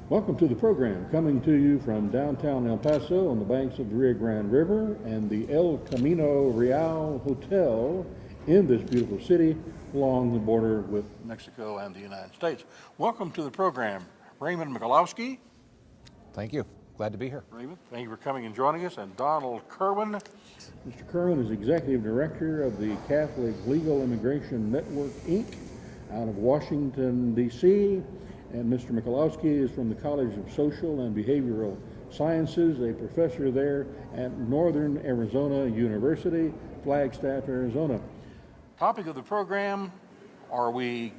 Welcome to the program, coming to you from downtown El Paso on the banks of the Rio Grande River and the El Camino Real Hotel in this beautiful city along the border with Mexico and the United States. Welcome to the program, Raymond Michalowski. Thank you. Glad to be here. Raymond, thank you for coming and joining us. And Donald Kirwin. Mr. Kirwin is Executive Director of the Catholic Legal Immigration Network, Inc., out of Washington, D.C., and Mr. Michalowski is from the College of Social and Behavioral Sciences, a professor there at Northern Arizona University, Flagstaff, Arizona. Topic of the program, are we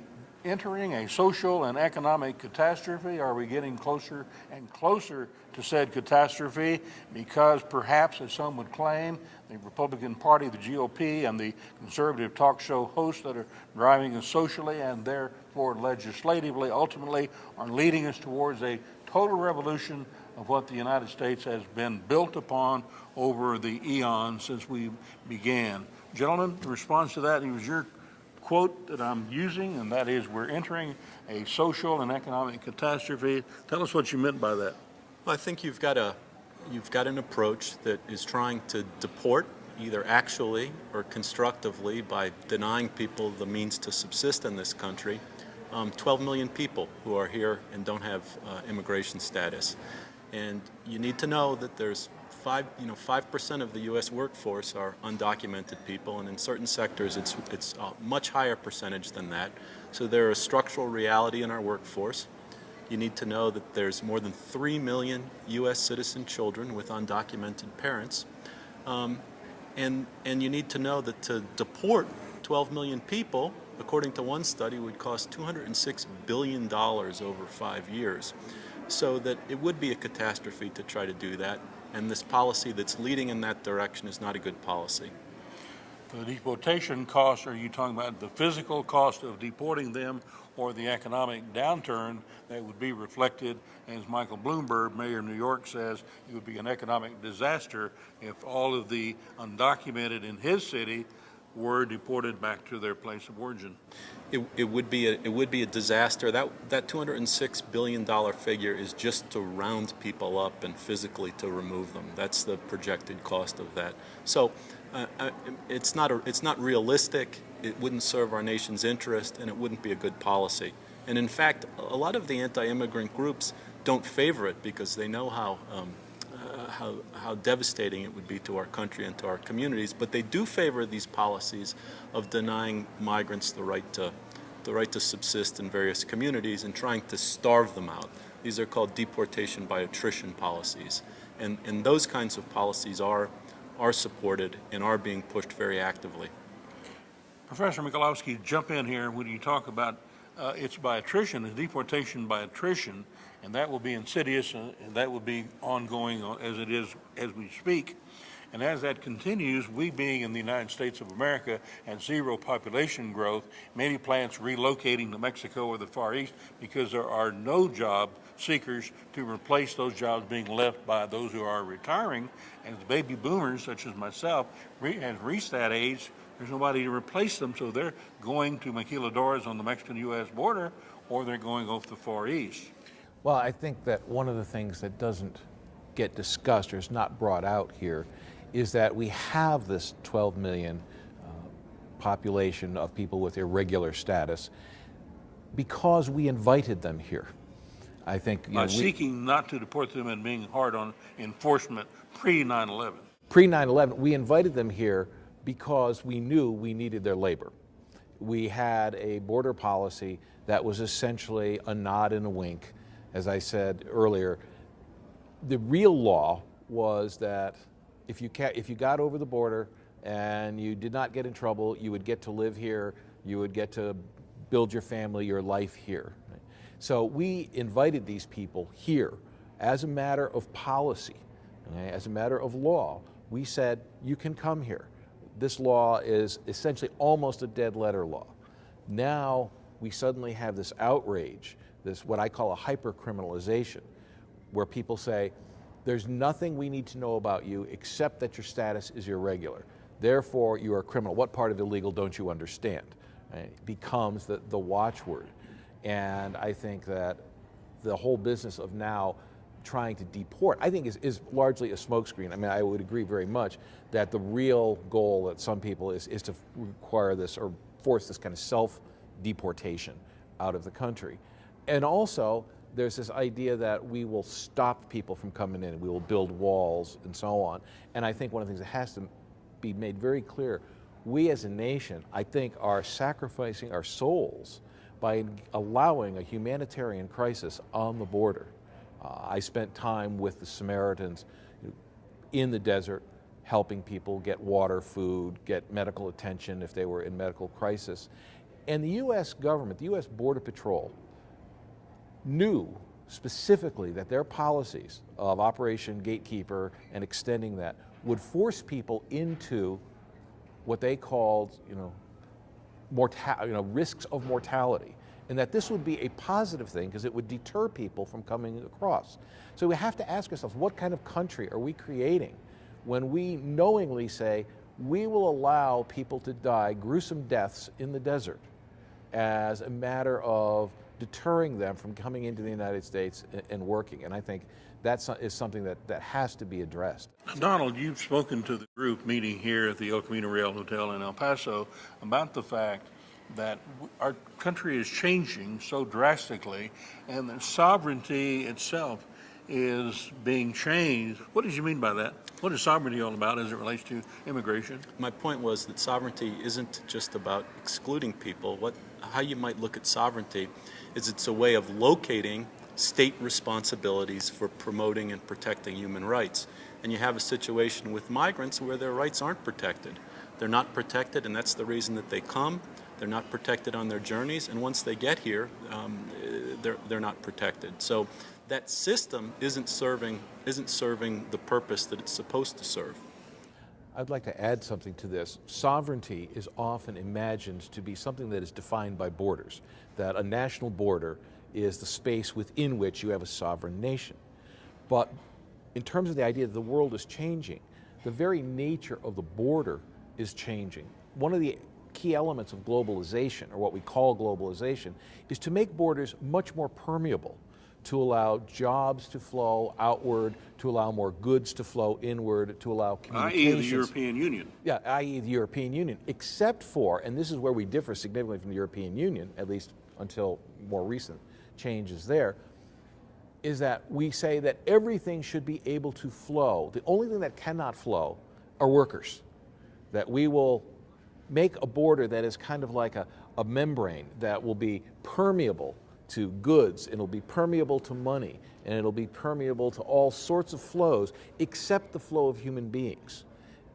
entering a social and economic catastrophe? Are we getting closer and closer to said catastrophe because perhaps, as some would claim, the Republican Party, the GOP, and the conservative talk show hosts that are driving us socially and therefore legislatively ultimately are leading us towards a total revolution of what the United States has been built upon over the eons since we began. Gentlemen, in response to that, it was your quote that I'm using, and that is, we're entering a social and economic catastrophe. Tell us what you meant by that. Well, I think you've got an approach that is trying to deport, either actually or constructively, by denying people the means to subsist in this country, 12 million people who are here and don't have immigration status. And you need to know that there's 5% of the U.S. workforce are undocumented people, and in certain sectors it's a much higher percentage than that. So there is structural reality in our workforce. You need to know that there's more than 3 million U.S. citizen children with undocumented parents. And you need to know that to deport 12 million people, according to one study, would cost $206 billion over 5 years. So that it would be a catastrophe to try to do that. And this policy that's leading in that direction is not a good policy. The deportation costs, are you talking about the physical cost of deporting them or the economic downturn that would be reflected, as Michael Bloomberg, mayor of New York, says it would be an economic disaster if all of the undocumented in his city were deported back to their place of origin? It would be a disaster. That $206 billion figure is just to round people up and physically to remove them. That's the projected cost of that. So it's not realistic. It wouldn't serve our nation's interest, and it wouldn't be a good policy. And in fact, a lot of the anti-immigrant groups don't favor it because they know how devastating it would be to our country and to our communities, but they do favor these policies of denying migrants the right to subsist in various communities and trying to starve them out. These are called deportation by attrition policies, and those kinds of policies are supported and are being pushed very actively. Professor Michalowski, jump in here when you talk about it's by attrition, it's deportation by attrition, and that will be insidious, and that will be ongoing as it is as we speak. And as that continues, we being in the United States of America and zero population growth, many plants relocating to Mexico or the Far East because there are no job seekers to replace those jobs being left by those who are retiring. And the baby boomers, such as myself, have reached that age. There's nobody to replace them, so they're going to maquiladoras on the Mexican-U.S. border, or they're going off the Far East. Well, I think that one of the things that doesn't get discussed or is not brought out here is that we have this 12 million population of people with irregular status because we invited them here. I think by seeking not to deport them and being hard on enforcement pre-9/11. Pre-9/11, we invited them here because we knew we needed their labor. We had a border policy that was essentially a nod and a wink. As I said earlier, the real law was that if you got over the border and you did not get in trouble, you would get to live here, you would get to build your family, your life here. So we invited these people here as a matter of policy, okay, as a matter of law. We said, you can come here. This law is essentially almost a dead letter law. Now we suddenly have this outrage, this what I call a hyper-criminalization, where people say, there's nothing we need to know about you except that your status is irregular. Therefore, you are a criminal. What part of illegal don't you understand? It becomes the watchword. And I think that the whole business of now trying to deport, I think is largely a smokescreen. I mean, I would agree very much that the real goal that some people is to require this or force this kind of self-deportation out of the country. And also, there's this idea that we will stop people from coming in, we will build walls and so on. And I think one of the things that has to be made very clear, we as a nation, I think, are sacrificing our souls by allowing a humanitarian crisis on the border. I spent time with the Samaritans in the desert, helping people get water, food, get medical attention if they were in medical crisis. And the U.S. government, the U.S. Border Patrol, knew specifically that their policies of Operation Gatekeeper and extending that would force people into what they called, risks of mortality, and that this would be a positive thing because it would deter people from coming across. So we have to ask ourselves, what kind of country are we creating when we knowingly say we will allow people to die gruesome deaths in the desert as a matter of deterring them from coming into the United States and working? And I think that is something that has to be addressed. Donald, you've spoken to the group meeting here at the El Camino Real Hotel in El Paso about the fact that our country is changing so drastically and that sovereignty itself is being changed. What did you mean by that? What is sovereignty all about as it relates to immigration? My point was that sovereignty isn't just about excluding people. How you might look at sovereignty is it's a way of locating state responsibilities for promoting and protecting human rights. And you have a situation with migrants where their rights aren't protected. They're not protected, and that's the reason that they come. They're not protected on their journeys, and once they get here, they're not protected. So that system isn't serving the purpose that it's supposed to serve. I'd like to add something to this. Sovereignty is often imagined to be something that is defined by borders, that a national border is the space within which you have a sovereign nation. But in terms of the idea that the world is changing, the very nature of the border is changing. One of the key elements of globalization, or what we call globalization, is to make borders much more permeable, to allow jobs to flow outward, to allow more goods to flow inward, to allow communications. I.e. the European Union. Yeah, i.e. the European Union, except for, and this is where we differ significantly from the European Union, at least until more recent changes there, is that we say that everything should be able to flow. The only thing that cannot flow are workers. That we will make a border that is kind of like a membrane that will be permeable to goods, it'll be permeable to money, and it'll be permeable to all sorts of flows except the flow of human beings.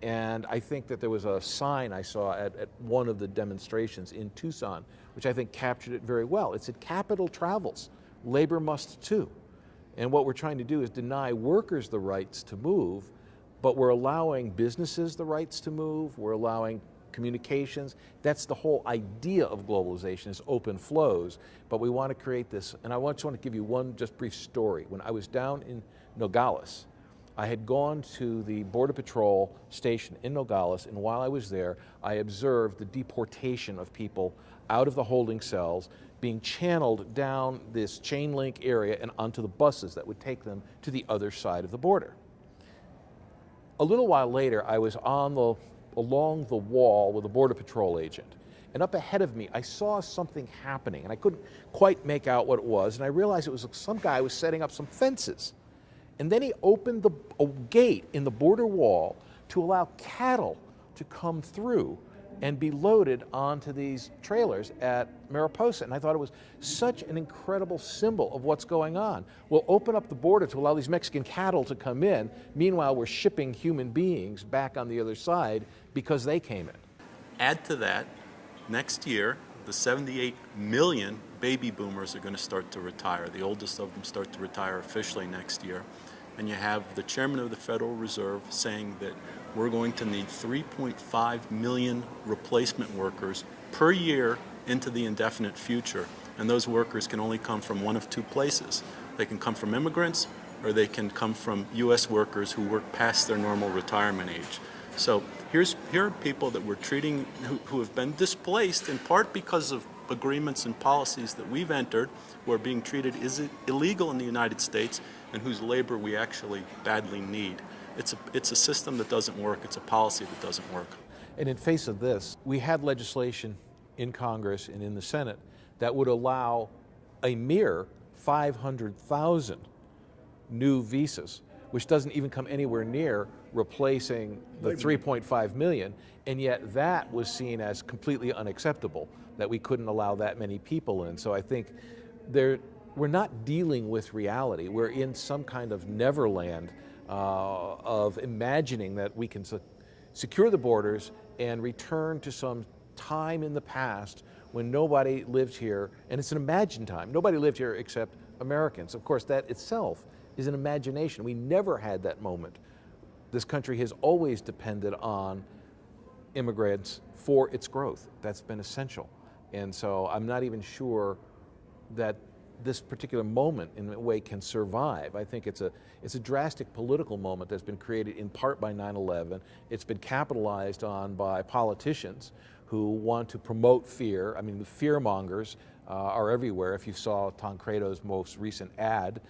And I think that there was a sign I saw at one of the demonstrations in Tucson, which I think captured it very well. It said, "Capital travels, labor must too." And what we're trying to do is deny workers the rights to move, but we're allowing businesses the rights to move, we're allowing communications. That's the whole idea of globalization, is open flows. But we want to create this, and I just want to give you one just brief story. When I was down in Nogales, I had gone to the Border Patrol station in Nogales, and while I was there, I observed the deportation of people out of the holding cells being channeled down this chain link area and onto the buses that would take them to the other side of the border. A little while later, I was along the wall with a Border Patrol agent, and up ahead of me, I saw something happening, and I couldn't quite make out what it was, and I realized it was some guy was setting up some fences. And then he opened a gate in the border wall to allow cattle to come through and be loaded onto these trailers at Mariposa. And I thought it was such an incredible symbol of what's going on. We'll open up the border to allow these Mexican cattle to come in. Meanwhile, we're shipping human beings back on the other side because they came in. Add to that, next year, the 78 million baby boomers are going to start to retire. The oldest of them start to retire officially next year. And you have the chairman of the Federal Reserve saying that we're going to need 3.5 million replacement workers per year into the indefinite future. And those workers can only come from one of two places. They can come from immigrants, or they can come from U.S. workers who work past their normal retirement age. So here are people that we're treating who have been displaced in part because of agreements and policies that we've entered who are being treated illegal in the United States and whose labor we actually badly need. It's a system that doesn't work. It's a policy that doesn't work. And in face of this, we had legislation in Congress and in the Senate that would allow a mere 500,000 new visas, which doesn't even come anywhere near replacing the 3.5 million, and yet that was seen as completely unacceptable, that we couldn't allow that many people in. So I think we're not dealing with reality. We're in some kind of neverland of imagining that we can secure the borders and return to some time in the past when nobody lived here, and it's an imagined time. Nobody lived here except Americans. Of course, that itself is an imagination. We never had that moment. This country has always depended on immigrants for its growth. That's been essential. And so I'm not even sure that this particular moment in a way can survive. I think it's a drastic political moment that's been created in part by 9/11. It's been capitalized on by politicians who want to promote fear. I mean, the fear mongers are everywhere. If you saw Tancredo's most recent ad,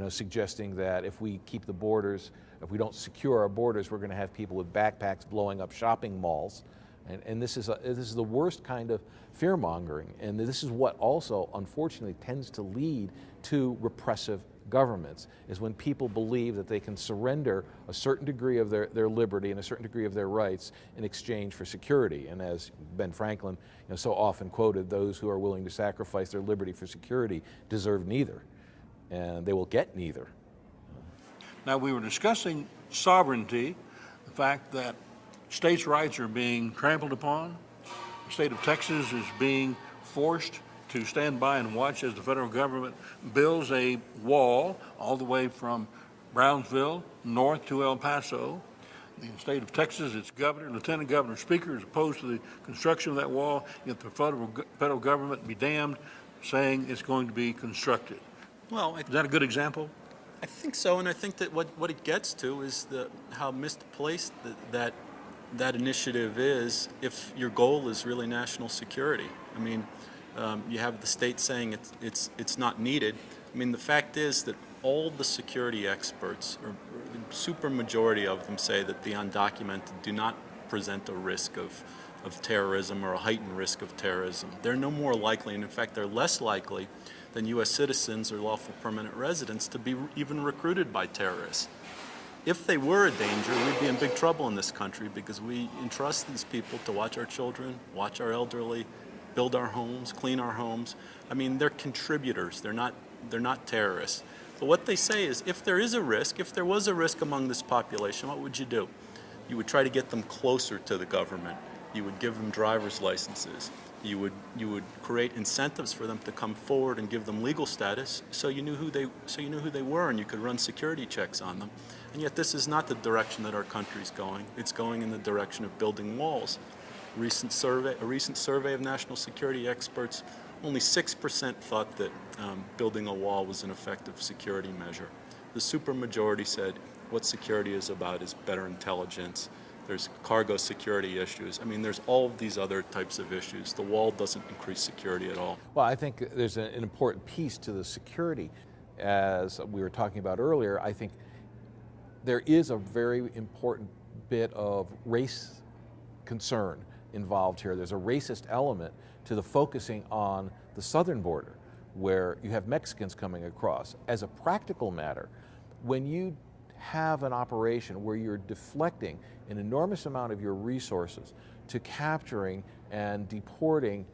suggesting that if we keep the borders, if we don't secure our borders, we're going to have people with backpacks blowing up shopping malls. And this is the worst kind of fear mongering. And this is what also, unfortunately, tends to lead to repressive governments, is when people believe that they can surrender a certain degree of their liberty and a certain degree of their rights in exchange for security. And as Ben Franklin so often quoted, those who are willing to sacrifice their liberty for security deserve neither, and they will get neither. Now, we were discussing sovereignty, the fact that states' rights are being trampled upon. The state of Texas is being forced to stand by and watch as the federal government builds a wall all the way from Brownsville north to El Paso. The state of Texas, its governor, lieutenant governor, speaker is opposed to the construction of that wall, yet the federal government be damned, saying it's going to be constructed. Well, is that a good example? I think so, and I think that what it gets to is how misplaced that initiative is if your goal is really national security. I mean, you have the state saying it's not needed. I mean, the fact is that all the security experts, or the super majority of them, say that the undocumented do not present a risk of terrorism or a heightened risk of terrorism. They're no more likely, and in fact they're less likely than U.S. citizens or lawful permanent residents to be even recruited by terrorists. If they were a danger, we'd be in big trouble in this country, because we entrust these people to watch our children, watch our elderly, build our homes, clean our homes. I mean, they're contributors. They're not terrorists. But what they say is, if there is a risk, if there was a risk among this population, what would you do? You would try to get them closer to the government. You would give them driver's licenses. You would create incentives for them to come forward and give them legal status, so you knew who they were, and you could run security checks on them. And yet this is not the direction that our country's going. It's going in the direction of building walls. A recent survey of national security experts, only 6% thought that building a wall was an effective security measure. The supermajority said what security is about is better intelligence. There's cargo security issues. I mean, there's all of these other types of issues. The wall doesn't increase security at all. Well, I think there's an important piece to the security. As we were talking about earlier, I think there is a very important bit of race concern involved here. There's a racist element to the focusing on the southern border, where you have Mexicans coming across. As a practical matter, when you have an operation where you're deflecting an enormous amount of your resources to capturing and deporting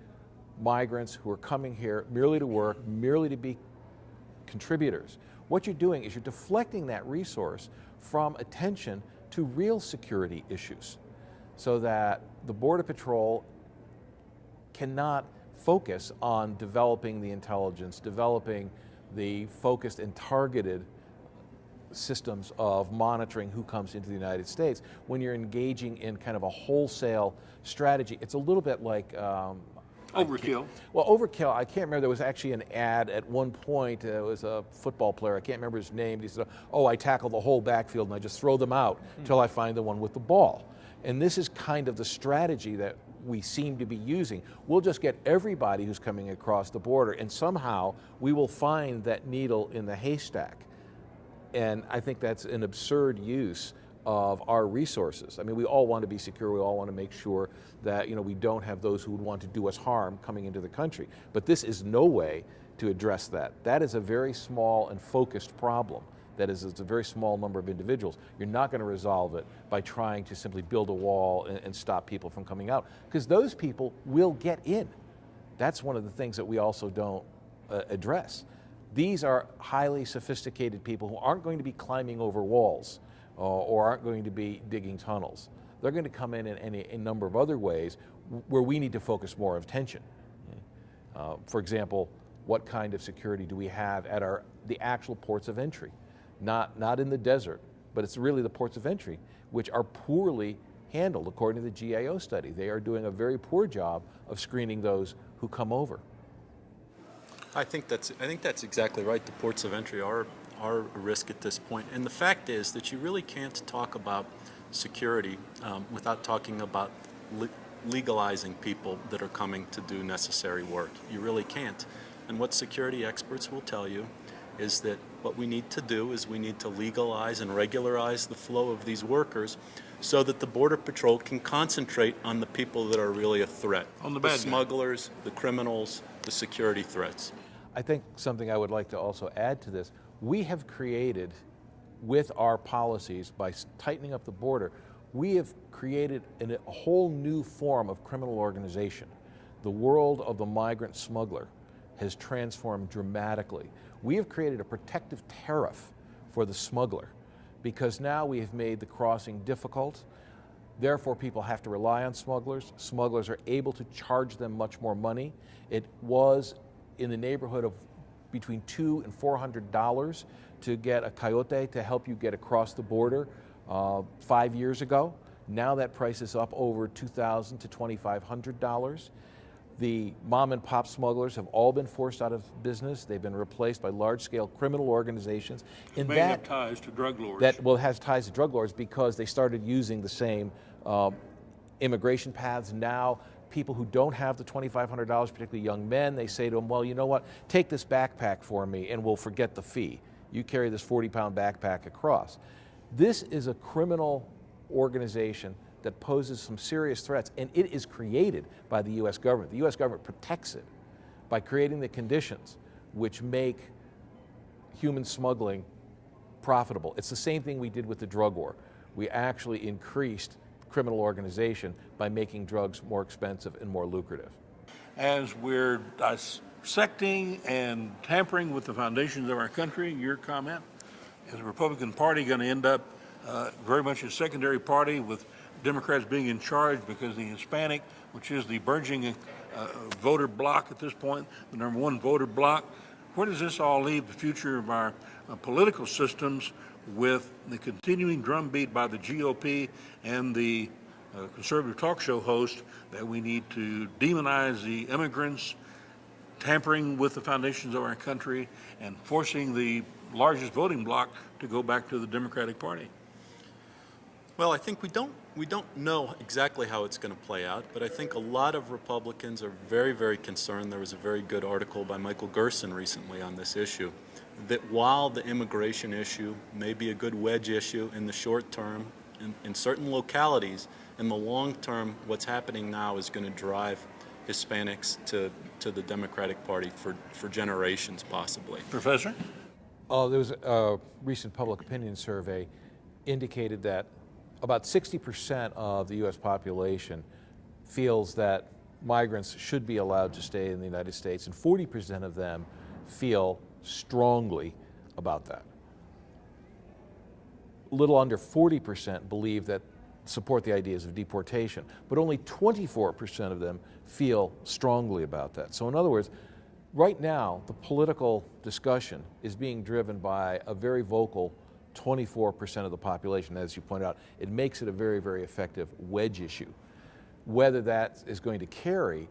migrants who are coming here merely to work, merely to be contributors, what you're doing is you're deflecting that resource from attention to real security issues, so that the Border Patrol cannot focus on developing the intelligence, developing the focused and targeted systems of monitoring who comes into the United States. When you're engaging in kind of a wholesale strategy, it's a little bit like overkill. Overkill, I can't remember. There was actually an ad at one point. It was a football player. I can't remember his name. He said, I tackle the whole backfield and I just throw them out until I find the one with the ball. And this is kind of the strategy that we seem to be using. We'll just get everybody who's coming across the border, and somehow we will find that needle in the haystack. And I think that's an absurd use of our resources. I mean, we all want to be secure. We all want to make sure that we don't have those who would want to do us harm coming into the country. But this is no way to address that. That is a very small and focused problem. That is, it's a very small number of individuals. You're not going to resolve it by trying to simply build a wall and stop people from coming out, because those people will get in. That's one of the things that we also don't address. These are highly sophisticated people who aren't going to be climbing over walls or aren't going to be digging tunnels. They're going to come in a number of other ways where we need to focus more attention. For example, what kind of security do we have at the actual ports of entry? Not in the desert, but it's really the ports of entry, which are poorly handled according to the GAO study. They are doing a very poor job of screening those who come over. I think that's exactly right. The ports of entry are a risk at this point. And the fact is that you really can't talk about security without talking about legalizing people that are coming to do necessary work. You really can't. And what security experts will tell you is that what we need to do is we need to legalize and regularize the flow of these workers so that the Border Patrol can concentrate on the people that are really a threat. On the bad guy. Smugglers, the criminals, the security threats. I think something I would like to also add to this, we have created, with our policies, by tightening up the border, we have created a whole new form of criminal organization. The world of the migrant smuggler has transformed dramatically. We have created a protective tariff for the smuggler because now we have made the crossing difficult. Therefore, people have to rely on smugglers. Smugglers are able to charge them much more money. It was in the neighborhood of between $200 and $400 to get a coyote to help you get across the border 5 years ago. Now that price is up over $2,000 to $2,500. The mom and pop smugglers have all been forced out of business. They've been replaced by large-scale criminal organizations. And May have ties to drug lords. Has ties to drug lords because they started using the same immigration paths. Now, people who don't have the $2,500, particularly young men, they say to them, well, you know what, take this backpack for me and we'll forget the fee. You carry this 40-pound backpack across. This is a criminal organization that poses some serious threats, and it is created by the U.S. government. The U.S. government protects it by creating the conditions which make human smuggling profitable. It's the same thing we did with the drug war. We actually increased criminal organization by making drugs more expensive and more lucrative. As we're dissecting and tampering with the foundations of our country, your comment, is the Republican Party going to end up very much a secondary party with Democrats being in charge because the Hispanic, which is the burgeoning voter bloc at this point, the number one voter bloc, where does this all leave the future of our political systems with the continuing drumbeat by the GOP and the conservative talk show host that we need to demonize the immigrants, tampering with the foundations of our country, and forcing the largest voting bloc to go back to the Democratic Party? Well, I think we don't know exactly how it's going to play out, but I think a lot of Republicans are very, very concerned. There was a very good article by Michael Gerson recently on this issue, that while the immigration issue may be a good wedge issue in the short term, in certain localities, in the long term, what's happening now is going to drive Hispanics to the Democratic Party for generations, possibly. Professor? There was a recent public opinion survey indicated that about 60% of the U.S. population feels that migrants should be allowed to stay in the United States, and 40% of them feel strongly about that. A little under 40% believe that support the ideas of deportation, but only 24% of them feel strongly about that. So in other words, right now, the political discussion is being driven by a very vocal 24% of the population. As you pointed out, it makes it a very, very effective wedge issue. Whether that is going to carry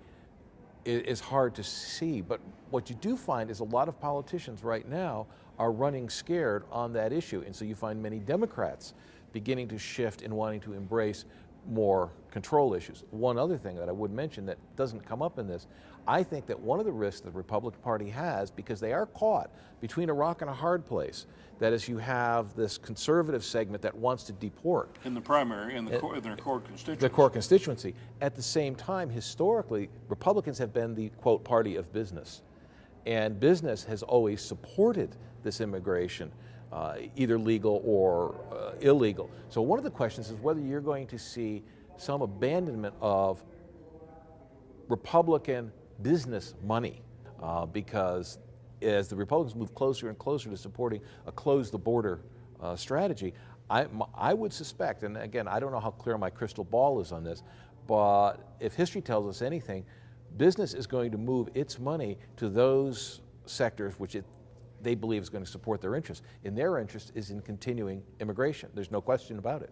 is hard to see, but what you do find is a lot of politicians right now are running scared on that issue, and so you find many Democrats beginning to shift and wanting to embrace more control issues. One other thing that I would mention that doesn't come up in this, I think that one of the risks the Republican Party has, because they are caught between a rock and a hard place, that is, you have this conservative segment that wants to deport. In the primary, in their core constituency. The core constituency. At the same time, historically, Republicans have been the, quote, party of business. And business has always supported this immigration, either legal or illegal. So one of the questions is whether you're going to see some abandonment of Republican business money, because as the Republicans move closer and closer to supporting a close the border strategy, I would suspect, and again, I don't know how clear my crystal ball is on this, but if history tells us anything, business is going to move its money to those sectors which they believe is going to support their interests. And their interest is in continuing immigration. There's no question about it.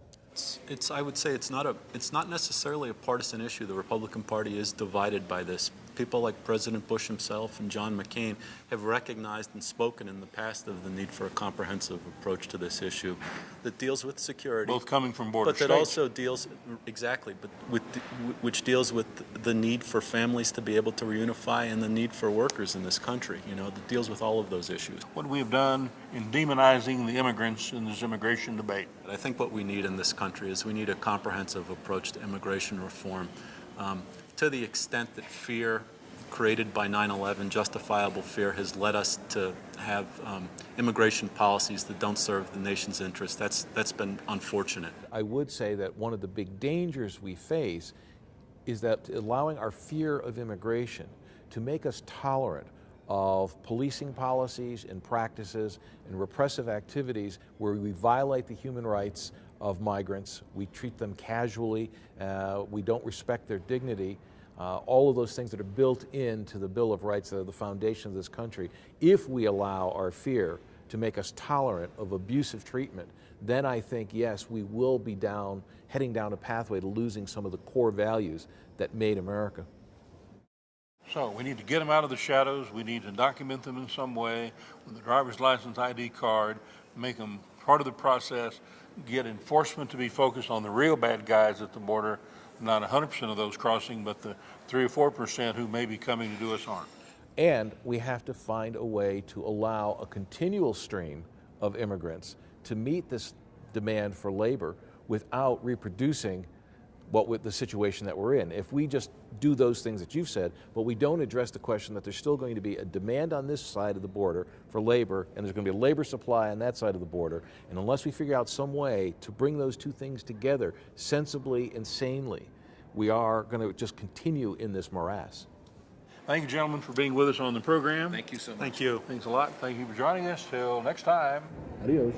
I would say it's not necessarily a partisan issue. The Republican Party is divided by this. People like President Bush himself and John McCain have recognized and spoken in the past of the need for a comprehensive approach to this issue that deals with security. Both coming from border states. But that also deals, exactly, but which deals with the need for families to be able to reunify and the need for workers in this country, that deals with all of those issues. What we have done in demonizing the immigrants in this immigration debate. I think what we need in this country is we need a comprehensive approach to immigration reform. To the extent that fear created by 9/11, justifiable fear, has led us to have immigration policies that don't serve the nation's interests, that's been unfortunate. I would say that one of the big dangers we face is that allowing our fear of immigration to make us tolerant of policing policies and practices and repressive activities where we violate the human rights of migrants, we treat them casually, we don't respect their dignity, all of those things that are built into the Bill of Rights that are the foundation of this country. If we allow our fear to make us tolerant of abusive treatment, then I think, yes, we will be heading down a pathway to losing some of the core values that made America. So we need to get them out of the shadows. We need to document them in some way with a driver's license, ID card, make them part of the process, get enforcement to be focused on the real bad guys at the border, not 100% of those crossing, but the 3 or 4% who may be coming to do us harm. And we have to find a way to allow a continual stream of immigrants to meet this demand for labor without reproducing the situation that we're in. If we just do those things that you've said, but we don't address the question that there's still going to be a demand on this side of the border for labor, and there's going to be a labor supply on that side of the border, and unless we figure out some way to bring those two things together sensibly and sanely, we are going to just continue in this morass. Thank you, gentlemen, for being with us on the program. Thank you so much. Thank you. Thanks a lot. Thank you for joining us. Till next time. Adios.